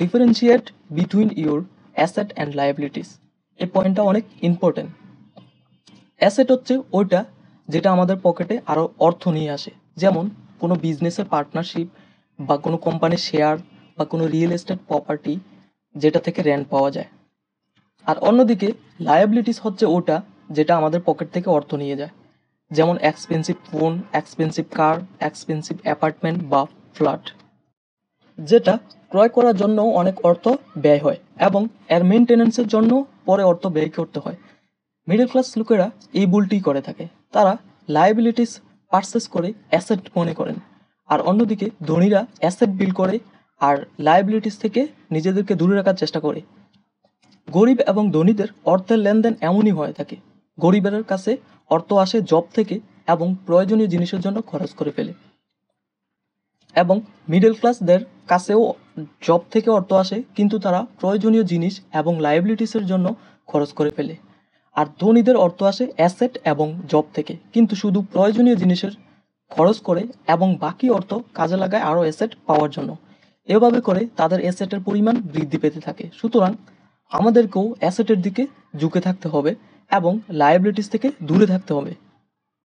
Differentiate between your asset and liabilities. এই পয়েন্টটা অনেক ইম্পর্টেন্ট। অ্যাসেট হচ্ছে ওইটা যেটা আমাদের পকেটে আরও অর্থ নিয়ে আসে, যেমন কোনো বিজনেসের পার্টনারশিপ বা কোনো কোম্পানির শেয়ার বা কোনো রিয়েল এস্টেট প্রপার্টি যেটা থেকে রেন্ট পাওয়া যায়। আর অন্যদিকে লায়াবিলিটিস হচ্ছে ওটা যেটা আমাদের পকেট থেকে অর্থ নিয়ে যায়, যেমন এক্সপেন্সিভ ফোন, এক্সপেন্সিভ কার, এক্সপেন্সিভ অ্যাপার্টমেন্ট বা ফ্ল্যাট, যেটা ক্রয় করার জন্য অনেক অর্থ ব্যয় হয় এবং এর মেনটেন্যান্সের জন্য পরে অর্থ ব্যয় করতে হয়। মিডল ক্লাস লোকেরা এই ভুলটি করে থাকে, তারা লায়াবিলিটিস পারচেস করে অ্যাসেট মনে করেন, আর অন্যদিকে ধনীরা অ্যাসেট বিল করে আর লায়াবিলিটিস থেকে নিজেদেরকে দূরে রাখার চেষ্টা করে। গরিব এবং ধনীদের অর্থের লেনদেন এমনই হয়ে থাকে, গরিবের কাছে অর্থ আসে জব থেকে এবং প্রয়োজনীয় জিনিসের জন্য খরচ করে ফেলে, এবং মিডল ক্লাসদের কাছেও জব থেকে অর্থ আসে কিন্তু তারা প্রয়োজনীয় জিনিস এবং লায়াবিলিটিসের জন্য খরচ করে ফেলে। আর ধনীদের অর্থ আসে অ্যাসেট এবং জব থেকে, কিন্তু শুধু প্রয়োজনীয় জিনিসের খরচ করে এবং বাকি অর্থ কাজে লাগায় আরও অ্যাসেট পাওয়ার জন্য। এভাবে করে তাদের অ্যাসেটের পরিমাণ বৃদ্ধি পেতে থাকে। সুতরাং আমাদেরকেও অ্যাসেটের দিকে ঝুঁকে থাকতে হবে এবং লায়াবিলিটিস থেকে দূরে থাকতে হবে।